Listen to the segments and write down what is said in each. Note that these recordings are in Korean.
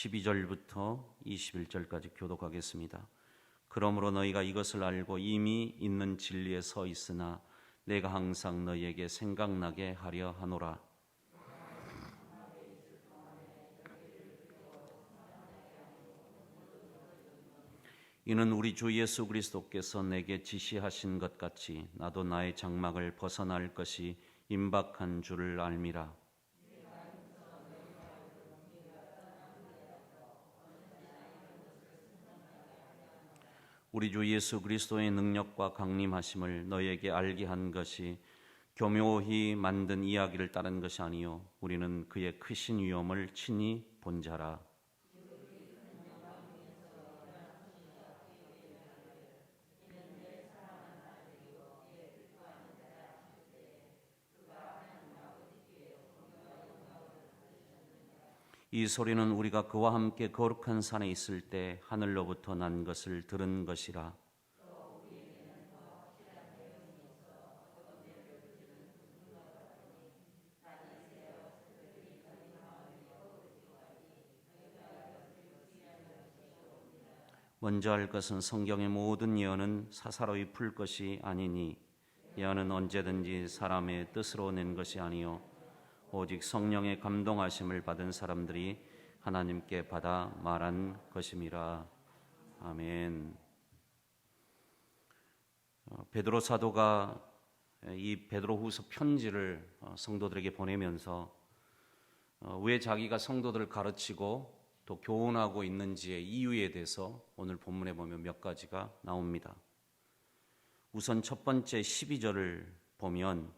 12절부터 21절까지 교독하겠습니다. 그러므로 너희가 이것을 알고 이미 있는 진리에 서 있으나 내가 항상 너희에게 생각나게 하려 하노라. 이는 우리 주 예수 그리스도께서 내게 지시하신 것 같이 나도 나의 장막을 벗어날 것이 임박한 줄을 알미라. 우리 주 예수 그리스도의 능력과 강림하심을 너희에게 알게 한 것이 교묘히 만든 이야기를 따른 것이 아니요 우리는 그의 크신 위엄을 친히 본 자라. 이 소리는 우리가 그와 함께 거룩한 산에 있을 때 하늘로부터 난 것을 들은 것이라. 먼저 할 것은 성경의 모든 예언은 사사로이 풀 것이 아니니 예언은 언제든지 사람의 뜻으로 낸 것이 아니요 오직 성령의 감동하심을 받은 사람들이 하나님께 받아 말한 것임이라. 아멘. 베드로 사도가 이 베드로후서 편지를 성도들에게 보내면서 왜 자기가 성도들을 가르치고 또 교훈하고 있는지의 이유에 대해서 오늘 본문에 보면 몇 가지가 나옵니다. 우선 첫 번째 12절을 보면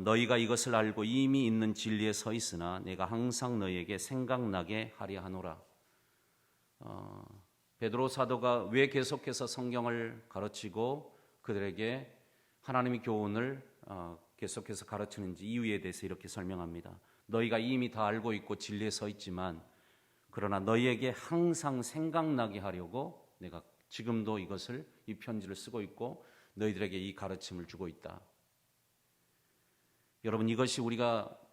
너희가 이것을 알고 이미 있는 진리에 서 있으나 내가 항상 너희에게 생각나게 하려 하노라. 베드로 사도가 왜 계속해서 성경을 가르치고 그들에게 하나님의 교훈을 계속해서 가르치는지 이유에 대해서 이렇게 설명합니다. 너희가 이미 다 알고 있고 진리에 서 있지만 그러나 너희에게 항상 생각나게 하려고 내가 지금도 이 편지를 쓰고 있고 너희들에게 이 가르침을 주고 있다. 여러분, 이것이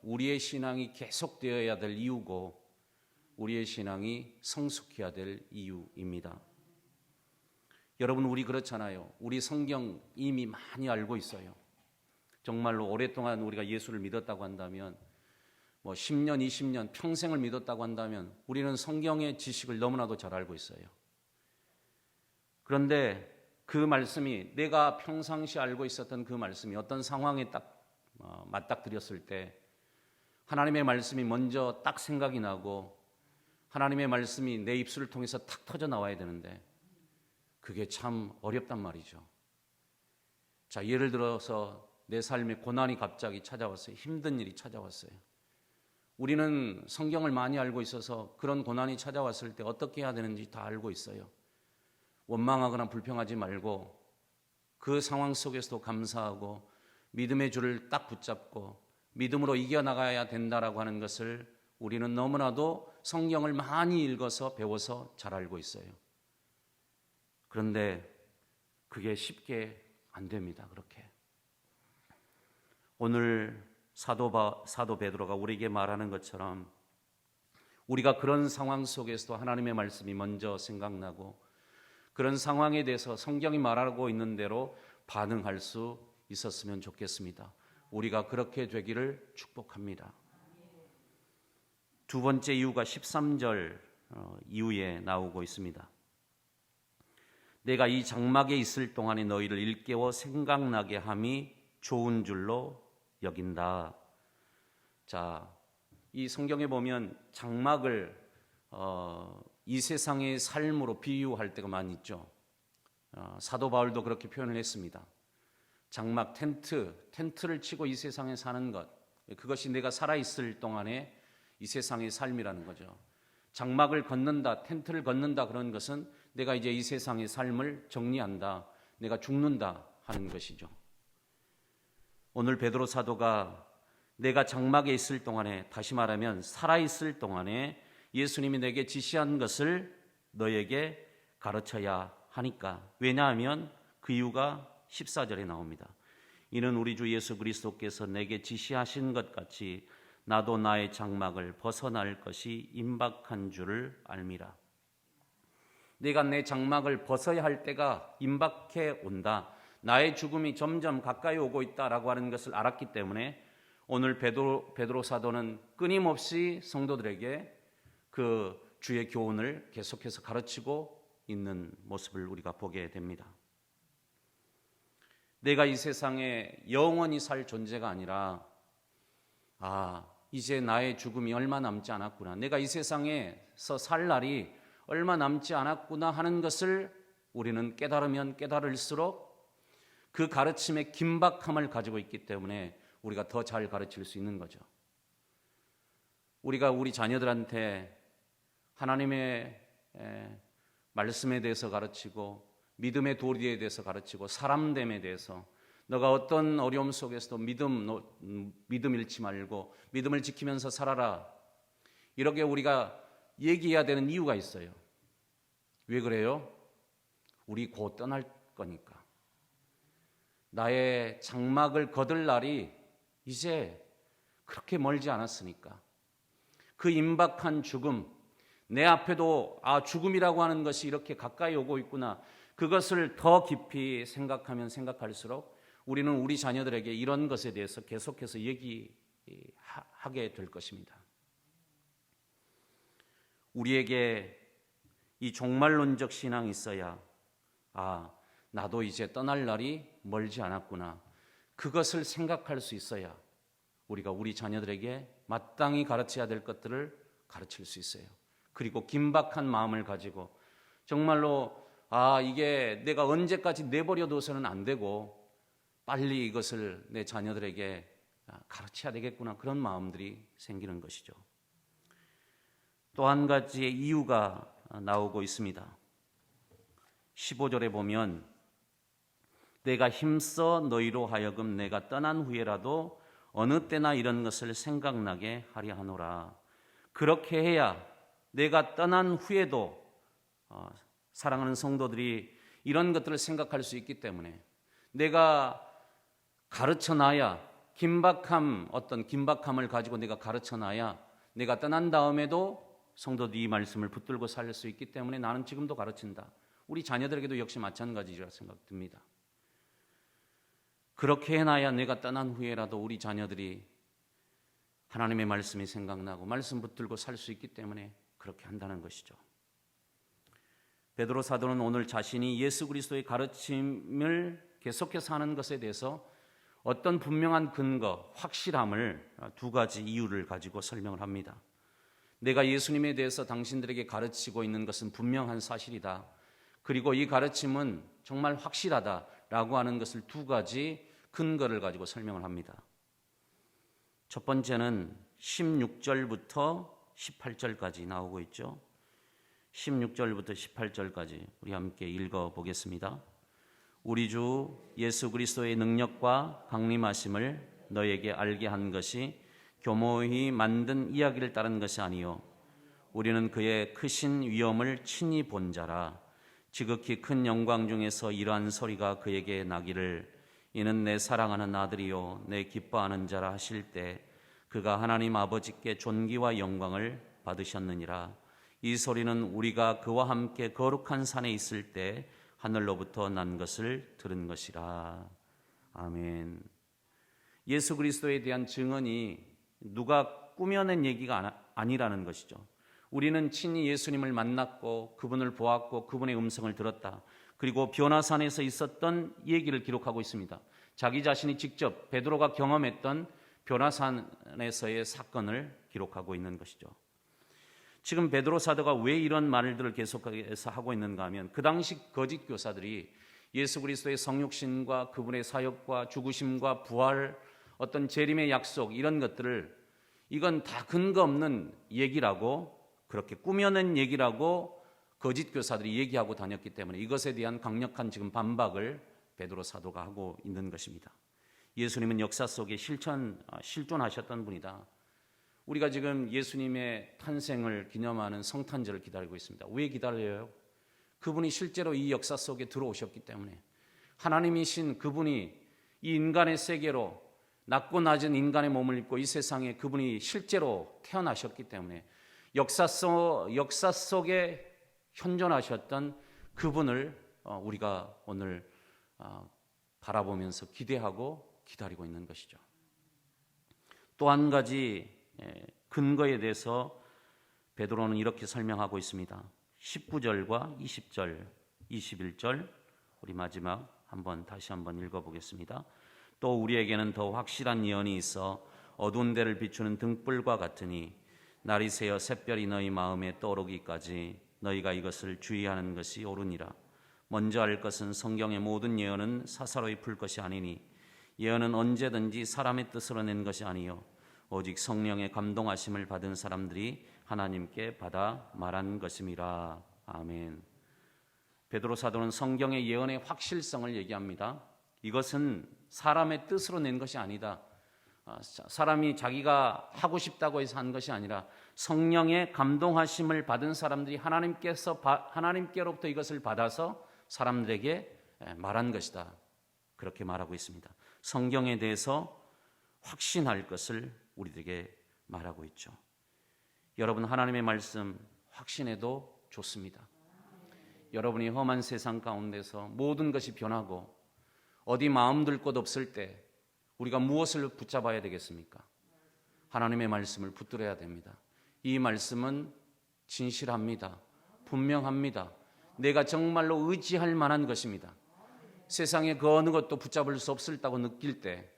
우리의 신앙이 계속되어야 될 이유고 우리의 신앙이 성숙해야 될 이유입니다. 여러분, 우리 그렇잖아요. 우리 성경 이미 많이 알고 있어요. 정말로 오랫동안 우리가 예수를 믿었다고 한다면 10년, 20년, 평생을 믿었다고 한다면 우리는 성경의 지식을 너무나도 잘 알고 있어요. 그런데 그 말씀이 내가 평상시 알고 있었던 그 말씀이 어떤 상황에 딱 맞닥뜨렸을 때 하나님의 말씀이 먼저 딱 생각이 나고 하나님의 말씀이 내 입술을 통해서 탁 터져 나와야 되는데 그게 참 어렵단 말이죠. 자, 예를 들어서 내 삶에 고난이 갑자기 찾아왔어요. 힘든 일이 찾아왔어요. 우리는 성경을 많이 알고 있어서 그런 고난이 찾아왔을 때 어떻게 해야 되는지 다 알고 있어요. 원망하거나 불평하지 말고 그 상황 속에서도 감사하고 믿음의 줄을 딱 붙잡고 믿음으로 이겨나가야 된다라고 하는 것을 우리는 너무나도 성경을 많이 읽어서 배워서 잘 알고 있어요. 그런데 그게 쉽게 안 됩니다. 그렇게. 오늘 사도 베드로가 우리에게 말하는 것처럼 우리가 그런 상황 속에서도 하나님의 말씀이 먼저 생각나고 그런 상황에 대해서 성경이 말하고 있는 대로 반응할 수 있었으면 좋겠습니다. 우리가 그렇게 되기를 축복합니다. 두 번째 이유가 13절 이후에 나오고 있습니다. 내가 이 장막에 있을 동안에 너희를 일깨워 생각나게 함이 좋은 줄로 여긴다. 자, 이 성경에 보면 장막을 이 세상의 삶으로 비유할 때가 많이 있죠. 사도 바울도 그렇게 표현을 했습니다. 장막, 텐트를 치고 이 세상에 사는 것, 그것이 내가 살아있을 동안에 이 세상의 삶이라는 거죠. 장막을 걷는다, 텐트를 걷는다 그런 것은 내가 이제 이 세상의 삶을 정리한다, 내가 죽는다 하는 것이죠. 오늘 베드로 사도가 내가 장막에 있을 동안에, 다시 말하면 살아있을 동안에 예수님이 내게 지시한 것을 너에게 가르쳐야 하니까. 왜냐하면 그 이유가 14절에 나옵니다. 이는 우리 주 예수 그리스도께서 내게 지시하신 것 같이 나도 나의 장막을 벗어날 것이 임박한 줄을 알미라. 내가 내 장막을 벗어야 할 때가 임박해 온다. 나의 죽음이 점점 가까이 오고 있다라고 하는 것을 알았기 때문에 오늘 베드로 사도는 끊임없이 성도들에게 그 주의 교훈을 계속해서 가르치고 있는 모습을 우리가 보게 됩니다. 내가 이 세상에 영원히 살 존재가 아니라 이제 나의 죽음이 얼마 남지 않았구나. 내가 이 세상에서 살 날이 얼마 남지 않았구나 하는 것을 우리는 깨달으면 깨달을수록 그 가르침의 긴박함을 가지고 있기 때문에 우리가 더 잘 가르칠 수 있는 거죠. 우리가 우리 자녀들한테 하나님의 말씀에 대해서 가르치고 믿음의 도리에 대해서 가르치고 사람됨에 대해서 너가 어떤 어려움 속에서도 믿음 잃지 말고 믿음을 지키면서 살아라. 이렇게 우리가 얘기해야 되는 이유가 있어요. 왜 그래요? 우리 곧 떠날 거니까. 나의 장막을 거둘 날이 이제 그렇게 멀지 않았으니까. 그 임박한 죽음, 내 앞에도 죽음이라고 하는 것이 이렇게 가까이 오고 있구나. 그것을 더 깊이 생각하면 생각할수록 우리는 우리 자녀들에게 이런 것에 대해서 계속해서 얘기하게 될 것입니다. 우리에게 이 종말론적 신앙이 있어야 나도 이제 떠날 날이 멀지 않았구나. 그것을 생각할 수 있어야 우리가 우리 자녀들에게 마땅히 가르쳐야 될 것들을 가르칠 수 있어요. 그리고 긴박한 마음을 가지고 정말로 이게 내가 언제까지 내버려둬서는 안 되고 빨리 이것을 내 자녀들에게 가르쳐야 되겠구나. 그런 마음들이 생기는 것이죠. 또 한 가지의 이유가 나오고 있습니다. 15절에 보면 내가 힘써 너희로 하여금 내가 떠난 후에라도 어느 때나 이런 것을 생각나게 하려 하노라. 그렇게 해야 내가 떠난 후에도 사랑하는 성도들이 이런 것들을 생각할 수 있기 때문에 내가 가르쳐놔야 어떤 긴박함을 가지고 내가 가르쳐놔야 내가 떠난 다음에도 성도들이 이 말씀을 붙들고 살 수 있기 때문에 나는 지금도 가르친다. 우리 자녀들에게도 역시 마찬가지라 생각됩니다. 그렇게 해놔야 내가 떠난 후에라도 우리 자녀들이 하나님의 말씀이 생각나고 말씀 붙들고 살 수 있기 때문에 그렇게 한다는 것이죠. 베드로 사도는 오늘 자신이 예수 그리스도의 가르침을 계속해서 하는 것에 대해서 어떤 분명한 근거, 확실함을 두 가지 이유를 가지고 설명을 합니다. 내가 예수님에 대해서 당신들에게 가르치고 있는 것은 분명한 사실이다. 그리고 이 가르침은 정말 확실하다라고 하는 것을 두 가지 근거를 가지고 설명을 합니다. 첫 번째는 16절부터 18절까지 나오고 있죠. 16절부터 18절까지 우리 함께 읽어보겠습니다. 우리 주 예수 그리스도의 능력과 강림하심을 너에게 알게 한 것이 교모히 만든 이야기를 따른 것이 아니요 우리는 그의 크신 위엄을 친히 본 자라. 지극히 큰 영광 중에서 이러한 소리가 그에게 나기를 이는 내 사랑하는 아들이요 내 기뻐하는 자라 하실 때 그가 하나님 아버지께 존귀와 영광을 받으셨느니라. 이 소리는 우리가 그와 함께 거룩한 산에 있을 때 하늘로부터 난 것을 들은 것이라. 아멘. 예수 그리스도에 대한 증언이 누가 꾸며낸 얘기가 아니라는 것이죠. 우리는 친히 예수님을 만났고 그분을 보았고 그분의 음성을 들었다. 그리고 변화산에서 있었던 얘기를 기록하고 있습니다. 자기 자신이 직접 베드로가 경험했던 변화산에서의 사건을 기록하고 있는 것이죠. 지금 베드로 사도가 왜 이런 말들을 계속해서 하고 있는가 하면 그 당시 거짓 교사들이 예수 그리스도의 성육신과 그분의 사역과 죽으심과 부활, 어떤 재림의 약속 이런 것들을 이건 다 근거 없는 얘기라고 그렇게 꾸며낸 얘기라고 거짓 교사들이 얘기하고 다녔기 때문에 이것에 대한 강력한 지금 반박을 베드로 사도가 하고 있는 것입니다. 예수님은 역사 속에 실존하셨던 분이다. 우리가 지금 예수님의 탄생을 기념하는 성탄절을 기다리고 있습니다. 왜 기다려요? 그분이 실제로 이 역사 속에 들어오셨기 때문에 하나님이신 그분이 이 인간의 세계로 낮고 낮은 인간의 몸을 입고 이 세상에 그분이 실제로 태어나셨기 때문에 역사 속에 현존하셨던 그분을 우리가 오늘 바라보면서 기대하고 기다리고 있는 것이죠. 또 한 가지 근거에 대해서 베드로는 이렇게 설명하고 있습니다. 19절과 20절, 21절 우리 마지막 다시 한번 읽어보겠습니다. 또 우리에게는 더 확실한 예언이 있어 어두운 데를 비추는 등불과 같으니 날이 새어 샛별이 너희 마음에 떠오르기까지 너희가 이것을 주의하는 것이 옳으니라. 먼저 알 것은 성경의 모든 예언은 사사로이 풀 것이 아니니 예언은 언제든지 사람의 뜻으로 낸 것이 아니요 오직 성령의 감동하심을 받은 사람들이 하나님께 받아 말한 것임이라. 아멘. 베드로 사도는 성경의 예언의 확실성을 얘기합니다. 이것은 사람의 뜻으로 낸 것이 아니다. 사람이 자기가 하고 싶다고 해서 한 것이 아니라 성령의 감동하심을 받은 사람들이 하나님께로부터 이것을 받아서 사람들에게 말한 것이다. 그렇게 말하고 있습니다. 성경에 대해서 확신할 것을 우리들에게 말하고 있죠. 여러분, 하나님의 말씀 확신해도 좋습니다. 여러분이 험한 세상 가운데서 모든 것이 변하고 어디 마음 둘 곳 없을 때 우리가 무엇을 붙잡아야 되겠습니까? 하나님의 말씀을 붙들어야 됩니다. 이 말씀은 진실합니다. 분명합니다. 내가 정말로 의지할 만한 것입니다. 세상에 그 어느 것도 붙잡을 수 없었다고 느낄 때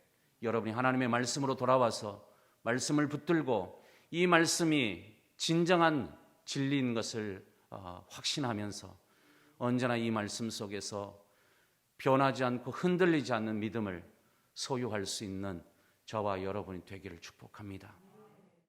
여러분이 하나님의 말씀으로 돌아와서 말씀을 붙들고 이 말씀이 진정한 진리인 것을 확신하면서 언제나 이 말씀 속에서 변하지 않고 흔들리지 않는 믿음을 소유할 수 있는 저와 여러분이 되기를 축복합니다.